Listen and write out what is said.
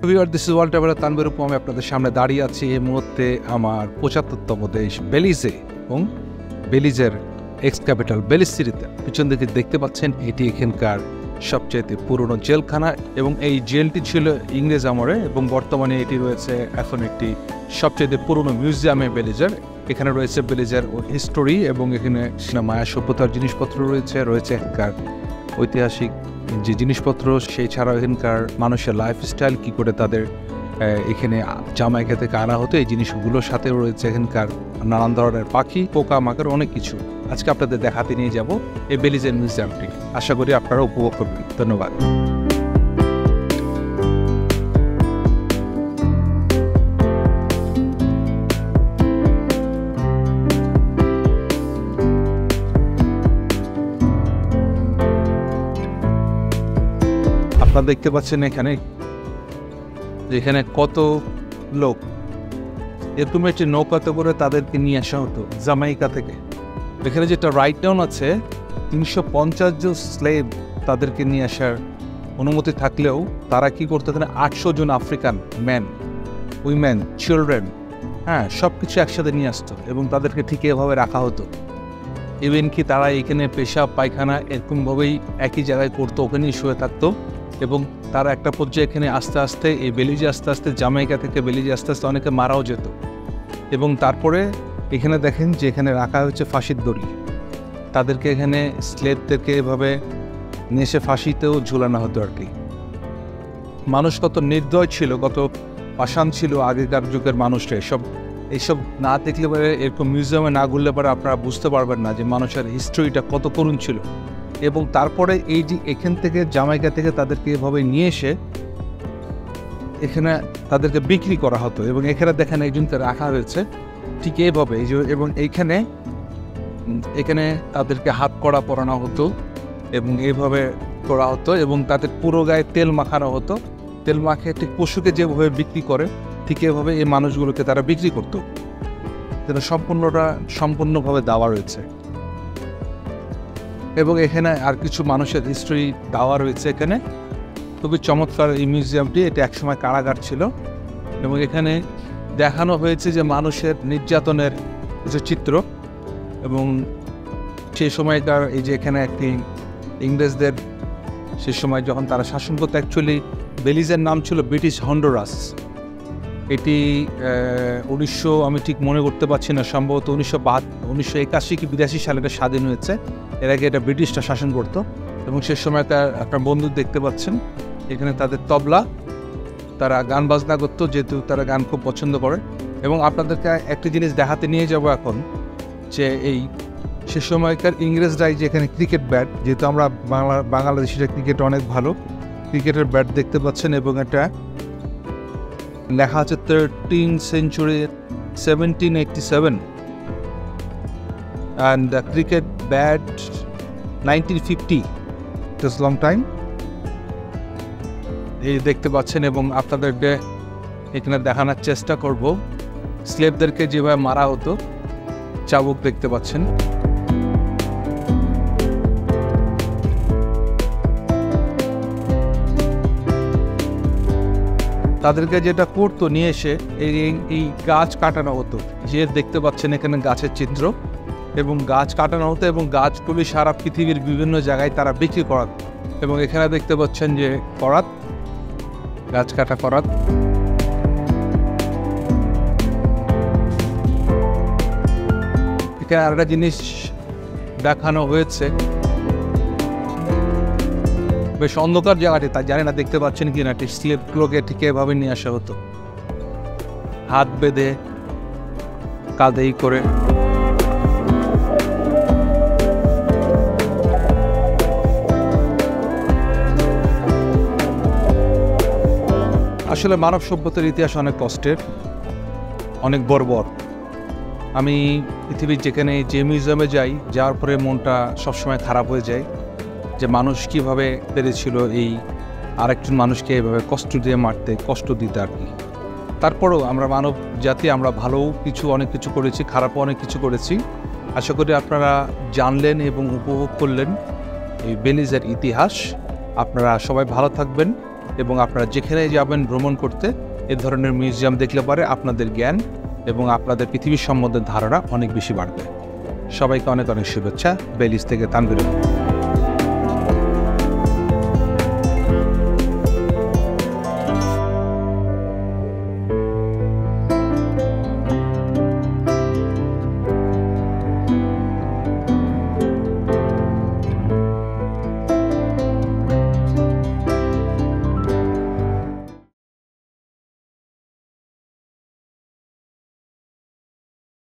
Viewer, this is world traveller Tanvir উপম। আমি আপনাদের সামনে দাঁড়িয়ে আছি এই মুহূর্তে আমার ৭৫তম দেশ বেলিজে এবং বেলিজের এক্স ক্যাপিটাল বেলিজ সিটিতে। পিছন দিকে দেখতে পাচ্ছেন এটি এখানকার সবচেয়ে পুরনো জেলখানা এবং এই জেলটি ছিল ইংরেজ আমলে এবং বর্তমানে এটি রয়েছে এখন একটি সবচেয়ে পুরনো মিউজিয়ামে বেলিজের। এখানে রয়েছে বেলিজের হিস্টোরি এবং এখানে মায়া সভ্যতার জিনিসপত্র রয়েছে এখানকার ঐতিহাসিক যে জিনিসপত্র, সেই ছাড়াও এখানকার মানুষের লাইফস্টাইল কী করে তাদের এখানে জামাইকা থেকে আনা হতো, এই জিনিসগুলোর সাথে রয়েছে এখানকার নানান ধরনের পাখি, পোকামাকড়, অনেক কিছু। আজকে আপনাদের দেখাতে নিয়ে যাব এই বেলিজের মিউজিয়ামটি। আশা করি আপনারা উপভোগ করবেন। ধন্যবাদ। আপনারা দেখতে পাচ্ছেন এখানে কত লোক, এরকম একটি নৌকাতে করে তাদেরকে নিয়ে আসা হতো জামাইকা থেকে। এখানে যেটা রাইট ডাউন আছে ৩৫০ জন স্লেভ তাদেরকে নিয়ে আসার অনুমতি থাকলেও তারা কি করতো, এখানে ৮০০ জন আফ্রিকান ম্যান, উইমেন, চিলড্রেন, সব কিছু একসাথে নিয়ে আসতো এবং তাদেরকে ঠিক এভাবে রাখা হতো। ইভেন কি তারা এখানে পেশাব পায়খানা এরকমভাবেই একই জায়গায় করতো, ওখানেই শুয়ে থাকতো এবং তারা একটা পর্যায়ে এখানে আস্তে আস্তে এই বেলিজে জামাইকা থেকে বেলিজে আস্তে আস্তে অনেকে মারাও যেত। এবং তারপরে এখানে দেখেন যে এখানে রাখা হচ্ছে ফাঁসির দড়ি, তাদেরকে এখানে স্লেভদেরকে এভাবে নেশে ফাঁসিতেও ঝুলানো হতো আর কি। মানুষ কত নির্দয় ছিল, কত পাষাণ ছিল আগেকার যুগের মানুষরা। এইসব না দেখলে পরে, এরকম মিউজিয়ামে না ঘুরলে পরে আপনারা বুঝতে পারবেন না যে মানুষের হিস্ট্রিটা কত করুণ ছিল। এবং তারপরে এই যে এখান থেকে জামাইকা থেকে তাদেরকে এভাবে নিয়ে এসে এখানে তাদেরকে বিক্রি করা হতো এবং এখানে দেখেন একজনকে রাখা হয়েছে ঠিক এইভাবে, এবং এখানে তাদেরকে হাত কড়া পরানো হতো এবং এইভাবে করা হতো এবং তাদের পুরো গায়ে তেল মাখানো হতো। তেল মাখে ঠিক পশুকে যেভাবে বিক্রি করে ঠিক এভাবে এই মানুষগুলোকে তারা বিক্রি করতো। যেন সম্পূর্ণভাবে দেওয়া রয়েছে এবং এখানে আর কিছু মানুষের হিস্ট্রি দেওয়া রয়েছে। এখানে খুবই চমৎকার এই মিউজিয়ামটি। এটা একসময় কারাগার ছিল এবং এখানে দেখানো হয়েছে যে মানুষের নির্যাতনের কিছু চিত্র এবং সেই সময়কার এই যে এখানে একটি ইংরেজদের সে সময় যখন তারা শাসন করতো, অ্যাকচুয়ালি বেলিজের নাম ছিল ব্রিটিশ হন্ডুরাস। এটি 1900, আমি ঠিক মনে করতে পারছি না, সম্ভবত 1981 কি 82 সালে এটা স্বাধীন হয়েছে। এর আগে এটা ব্রিটিশরা শাসন করতো এবং সে সময় তার একটা বন্দুক দেখতে পাচ্ছেন এখানে, তাদের তবলা, তারা গান বাজনা করতো যেহেতু তারা গান খুব পছন্দ করে। এবং আপনাদেরকে একটি জিনিস দেখাতে নিয়ে যাব এখন, যে এই সে সময়কার ইংরেজরাই যে এখানে ক্রিকেট ব্যাট, যেহেতু আমরা বাংলাদেশিরা ক্রিকেট অনেক ভালো, ক্রিকেটের ব্যাট দেখতে পাচ্ছেন এবং এটা লেখা আছে 13th century 1787 and the cricket bat 1950. It was long time. এই দেখতে পাচ্ছেন এবং আপনাদেরকে এখানে দেখানোর চেষ্টা করব স্লেভদেরকে যেভাবে মারা হতো। চাবুক দেখতে পাচ্ছেন। তাদেরকে যেটা করতো, নিয়ে এসে এই গাছ কাটানো হতো, যে দেখতে পাচ্ছেন এখানে গাছের চিত্র, এবং গাছ কাটানো হতো এবং গাছগুলি সারা পৃথিবীর বিভিন্ন জায়গায় তারা বিক্রি করাত। এবং এখানে দেখতে পাচ্ছেন যে করাত, গাছ কাটা করাত। এখানে আরেকটা জিনিস দেখানো হয়েছে, বেশ অন্ধকার জায়গাটি, তাই জানি না দেখতে পাচ্ছেন কিনা, ঠিক স্লেভগুলোকে ঠিক এভাবে নিয়ে আসা হতো, হাত বেঁধে কাঁধেই করে। আসলে মানব সভ্যতার ইতিহাস অনেক কষ্টের, অনেক বর্বর। আমি পৃথিবীর যে মিউজিয়ামে যাওয়ার পরে মনটা সবসময় খারাপ হয়ে যায় যে মানুষ কীভাবে পেরেছিল এই আরেকজন মানুষকে এভাবে কষ্ট দিয়ে মারতে, কষ্ট দিতে আর কি। তারপরেও আমরা মানব জাতি, আমরা ভালোও অনেক কিছু করেছি, খারাপও অনেক কিছু করেছি। আশা করি আপনারা জানলেন এবং উপভোগ করলেন এই বেলিজের ইতিহাস। আপনারা সবাই ভালো থাকবেন। এবং আপনারা যেখানে যাবেন ভ্রমণ করতে এ ধরনের মিউজিয়াম দেখলে পরে আপনাদের জ্ঞান এবং আপনাদের পৃথিবীর সম্বন্ধে ধারণা অনেক বেশি বাড়বে। সবাইকে অনেক অনেক শুভেচ্ছা। বেলিজ থেকে তানভীর।